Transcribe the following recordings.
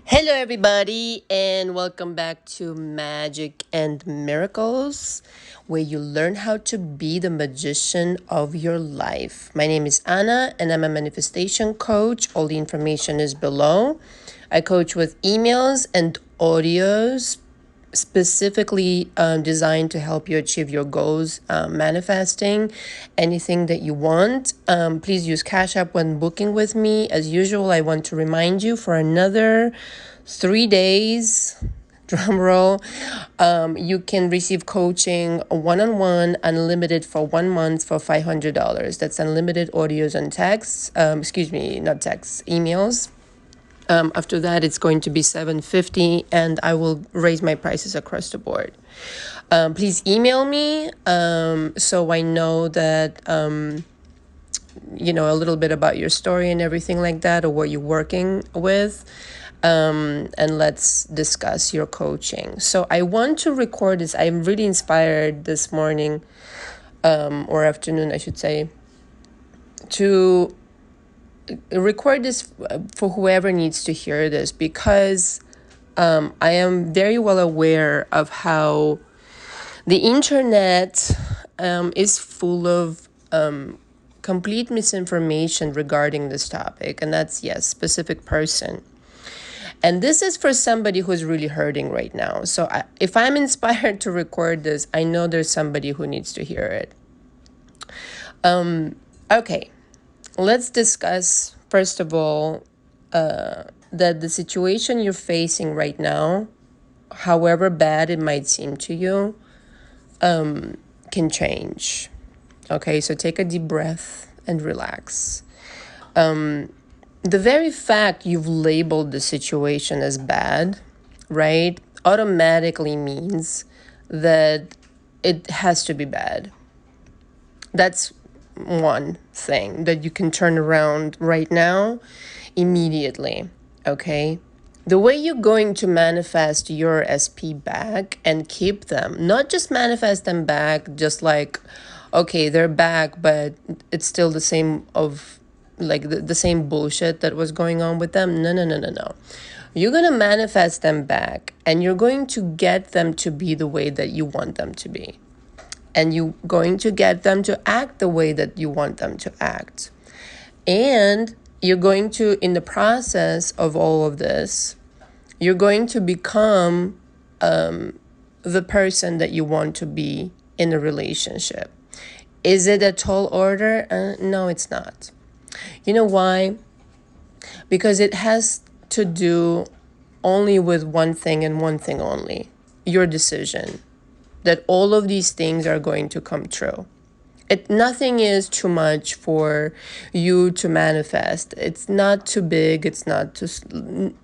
Hello, everybody, and welcome back to Magic and Miracles, where you learn how to be the magician of your life. My name is Anna, and I'm a manifestation coach. All the information is below. I coach with emails and audios specifically designed to help you achieve your goals, manifesting anything that you want. Please use Cash App when booking with me. As usual, I want to remind you for another 3 days, drum roll, you can receive coaching one-on-one, unlimited for 1 month for $500. That's unlimited audios and texts. Not texts, emails. After that, it's going to be $750, and I will raise my prices across the board. Please email me so I know that a little bit about your story and everything like that, or what you're working with. And let's discuss your coaching. So I want to record this. I'm really inspired this morning, or afternoon, I should say, to record this for whoever needs to hear this, because I am very well aware of how the internet is full of complete misinformation regarding this topic. And that's, yes, specific person. And this is for somebody who's really hurting right now. So if I'm inspired to record this, I know there's somebody who needs to hear it. Okay, let's discuss, first of all, that the situation you're facing right now, however bad it might seem to you, can change. Okay, so take a deep breath and relax. The very fact you've labeled the situation as bad, right, automatically means that it has to be bad. That's one thing that you can turn around right now, immediately, okay? The way you're going to manifest your SP back and keep them, not just manifest them back, just like, okay, they're back, but it's still the same of like the same bullshit that was going on with them. No. You're going to manifest them back, and you're going to get them to be the way that you want them to be. And you're going to get them to act the way that you want them to act. And you're going to, in the process of all of this, you're going to become the person that you want to be in a relationship. Is it a tall order? No, it's not. You know why? Because it has to do only with one thing and one thing only: your decision. That all of these things are going to come true. Nothing is too much for you to manifest. It's not too big. It's not too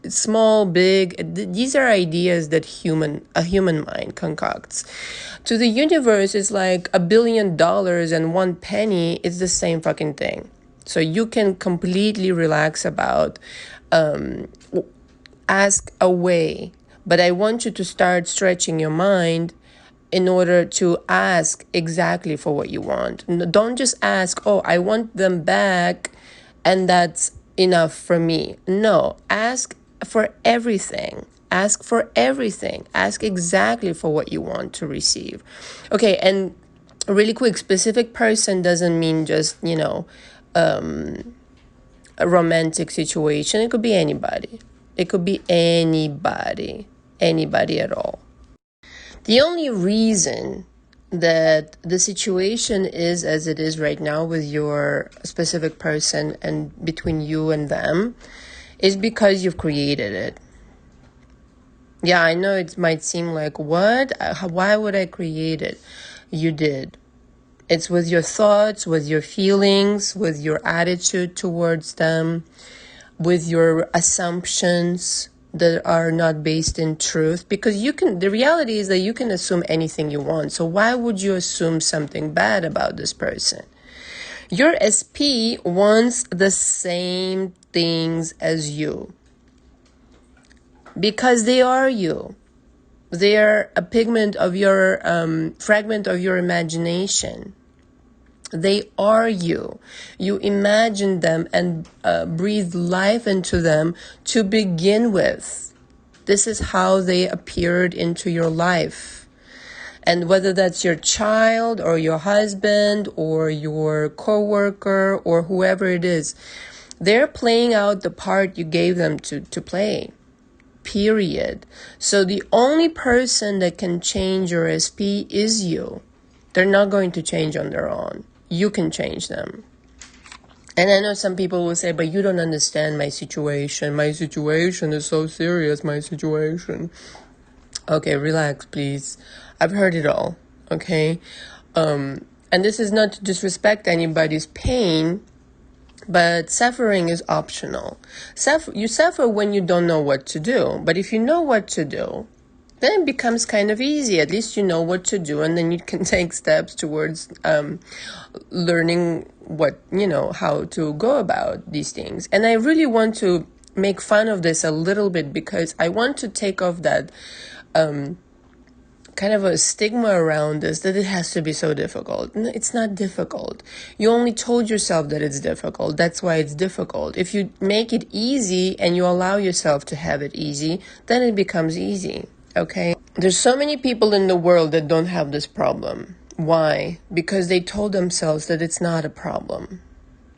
small, big. These are ideas that a human mind concocts. To the universe, it's like $1 billion and 1 penny. It's the same fucking thing. So you can completely relax about, ask away. But I want you to start stretching your mind in order to ask exactly for what you want. Don't just ask, oh, I want them back and that's enough for me. No, ask for everything. Ask for everything. Ask exactly for what you want to receive. Okay, and really quick, specific person doesn't mean just, a romantic situation. It could be anybody. It could be anybody at all. The only reason that the situation is as it is right now with your specific person and between you and them is because you've created it. Yeah, I know it might seem like, what? Why would I create it? You did. It's with your thoughts, with your feelings, with your attitude towards them, with your assumptions that are not based in truth. Because the reality is that you can assume anything you want. So why would you assume something bad about this person? Your SP wants the same things as you. Because they are you. They're a pigment of your, fragment of your imagination. They are you. You imagine them and breathe life into them to begin with. This is how they appeared into your life. And whether that's your child or your husband or your coworker or whoever it is, they're playing out the part you gave them to play. Period. So the only person that can change your SP is you. They're not going to change on their own. You can change them. And I know some people will say, but you don't understand my situation. My situation is so serious, my situation. Okay, relax, please. I've heard it all, okay? And this is not to disrespect anybody's pain, but suffering is optional. You suffer when you don't know what to do. But if you know what to do, then it becomes kind of easy. At least you know what to do, and then you can take steps towards learning how to go about these things. And I really want to make fun of this a little bit because I want to take off that kind of a stigma around this, that it has to be so difficult. No, it's not difficult. You only told yourself that it's difficult. That's why it's difficult. If you make it easy and you allow yourself to have it easy, then it becomes easy. Okay? There's so many people in the world that don't have this problem. Why? Because they told themselves that it's not a problem.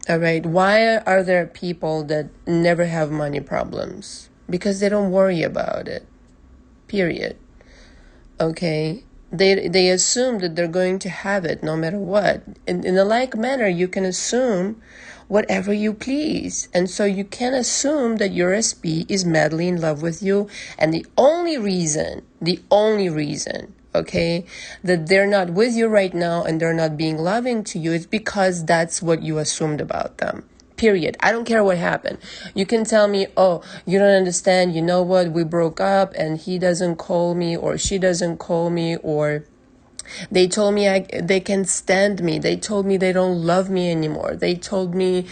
All right? Why are there people that never have money problems? Because they don't worry about it. Period. Okay? They assume that they're going to have it no matter what. In a like manner, you can assume whatever you please. And so you can assume that your SP is madly in love with you. And the only reason, okay, that they're not with you right now and they're not being loving to you is because that's what you assumed about them. Period. I don't care what happened. You can tell me, oh, you don't understand. You know what? We broke up and he doesn't call me or she doesn't call me, or they told me they can stand me. They told me they don't love me anymore. They told me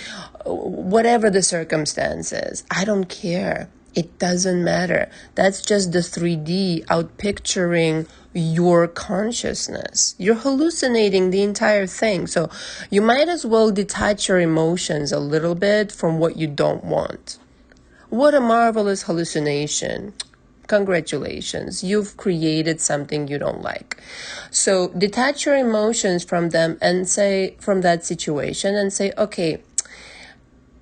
whatever the circumstances. I don't care. It doesn't matter. That's just the 3D outpicturing your consciousness. You're hallucinating the entire thing. So you might as well detach your emotions a little bit from what you don't want. What a marvelous hallucination. Congratulations. You've created something you don't like. So detach your emotions from them and say, from that situation, and say, okay,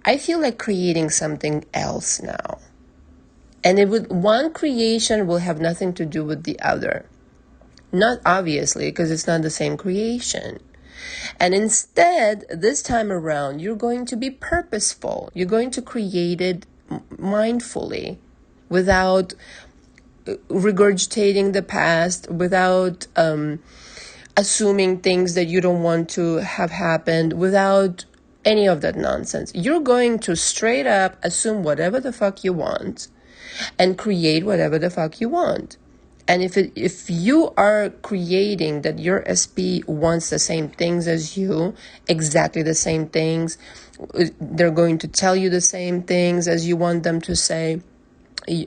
I feel like creating something else now. And one creation will have nothing to do with the other. Not obviously, because it's not the same creation. And instead, this time around, you're going to be purposeful. You're going to create it mindfully, without regurgitating the past, without assuming things that you don't want to have happened, without any of that nonsense. You're going to straight up assume whatever the fuck you want and create whatever the fuck you want. And if you are creating that your SP wants the same things as you, exactly the same things, they're going to tell you the same things as you want them to say,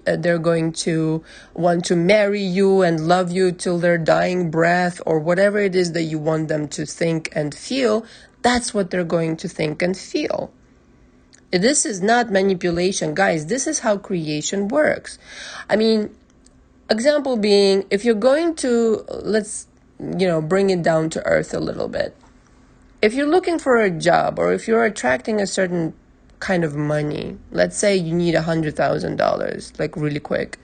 they're going to want to marry you and love you till their dying breath, or whatever it is that you want them to think and feel, that's what they're going to think and feel. This is not manipulation, guys. This is how creation works. I mean, example being, if you're going to, let's, bring it down to earth a little bit. If you're looking for a job, or if you're attracting a certain kind of money, let's say you need $100,000, like really quick.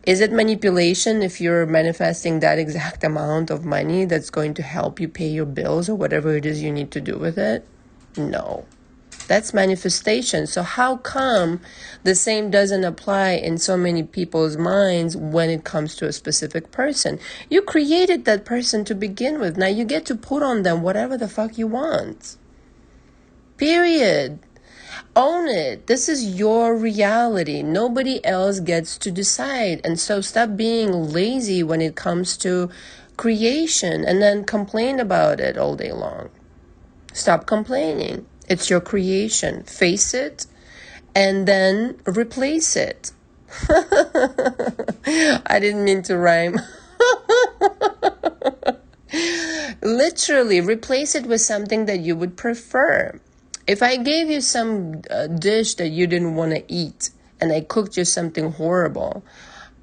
Is it manipulation if you're manifesting that exact amount of money that's going to help you pay your bills or whatever it is you need to do with it? No. That's manifestation. So how come the same doesn't apply in so many people's minds when it comes to a specific person? You created that person to begin with. Now you get to put on them whatever the fuck you want. Period. Own it. This is your reality. Nobody else gets to decide. And so stop being lazy when it comes to creation and then complain about it all day long. Stop complaining. It's your creation. Face it and then replace it. I didn't mean to rhyme. Literally, replace it with something that you would prefer. If I gave you some dish that you didn't want to eat, and I cooked you something horrible,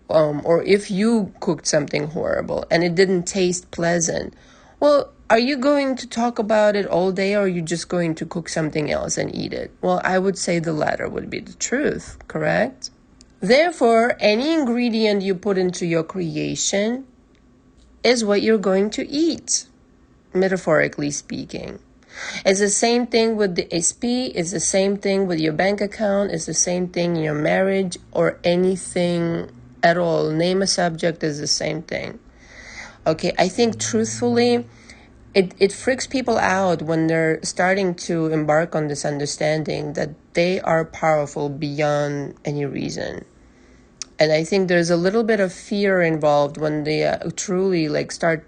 or if you cooked something horrible and it didn't taste pleasant, well, are you going to talk about it all day, or are you just going to cook something else and eat it? Well, I would say the latter would be the truth, correct? Therefore, any ingredient you put into your creation is what you're going to eat, metaphorically speaking. It's the same thing with the SP, it's the same thing with your bank account, it's the same thing in your marriage or anything at all. Name a subject is the same thing. Okay, I think truthfully, it freaks people out when they're starting to embark on this understanding that they are powerful beyond any reason. And I think there's a little bit of fear involved when they truly start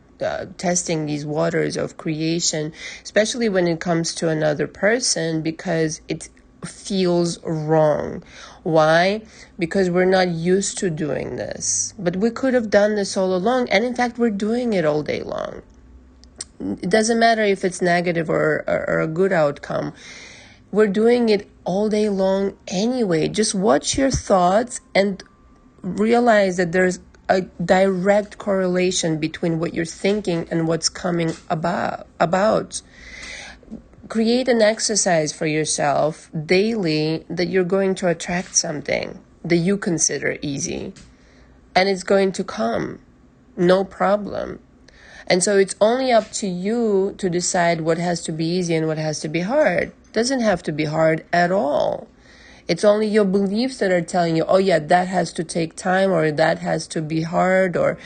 testing these waters of creation, especially when it comes to another person, because it feels wrong. Why? Because we're not used to doing this. But we could have done this all along. And in fact, we're doing it all day long. It doesn't matter if it's negative or a good outcome. We're doing it all day long anyway. Just watch your thoughts and realize that there's a direct correlation between what you're thinking and what's coming about. Create an exercise for yourself daily that you're going to attract something that you consider easy. And it's going to come. No problem. And so it's only up to you to decide what has to be easy and what has to be hard. It doesn't have to be hard at all. It's only your beliefs that are telling you, oh yeah, that has to take time, or that has to be hard, or,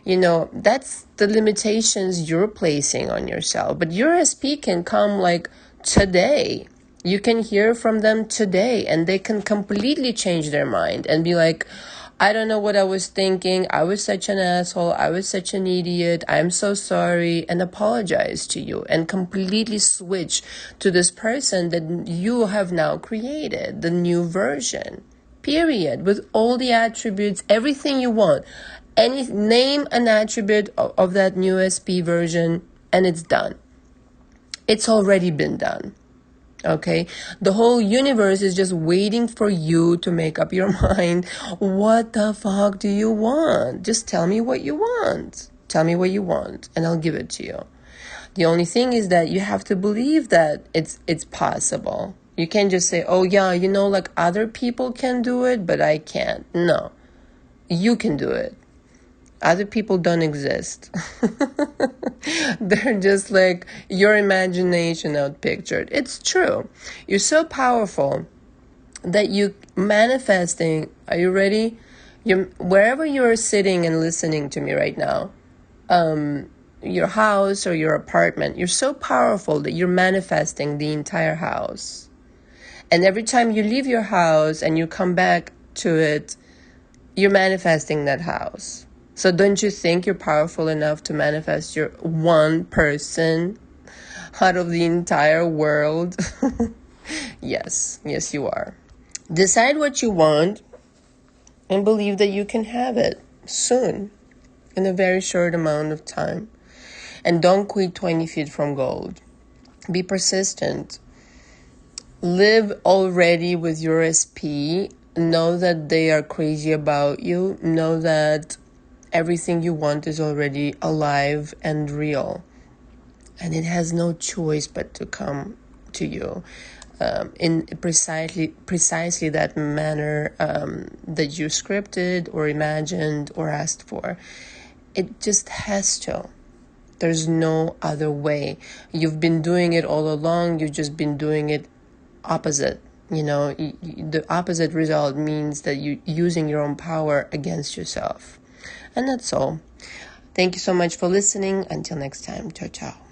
that's the limitations you're placing on yourself. But your SP can come today. You can hear from them today, and they can completely change their mind and be like, I don't know what I was thinking. I was such an asshole. I was such an idiot. I'm so sorry, and apologize to you and completely switch to this person that you have now created, the new version, period, with all the attributes, everything you want. Name an attribute of that new SP version, and it's done. It's already been done. Okay, the whole universe is just waiting for you to make up your mind. What the fuck do you want? Just tell me what you want. Tell me what you want, and I'll give it to you. The only thing is that you have to believe that it's possible. You can't just say, oh yeah, other people can do it, but I can't. No, you can do it. Other people don't exist. They're just your imagination outpictured. It's true. You're so powerful that you manifesting. Are you ready? Wherever you're sitting and listening to me right now, your house or your apartment, you're so powerful that you're manifesting the entire house. And every time you leave your house and you come back to it, you're manifesting that house. So don't you think you're powerful enough to manifest your one person out of the entire world? Yes, you are. Decide what you want and believe that you can have it soon, in a very short amount of time. And don't quit 20 feet from gold. Be persistent. Live already with your SP. Know that they are crazy about you. Know that everything you want is already alive and real. And it has no choice but to come to you in precisely that manner that you scripted or imagined or asked for. It just has to. There's no other way. You've been doing it all along. You've just been doing it opposite. The opposite result means that you're using your own power against yourself. And that's all. Thank you so much for listening. Until next time. Ciao, ciao.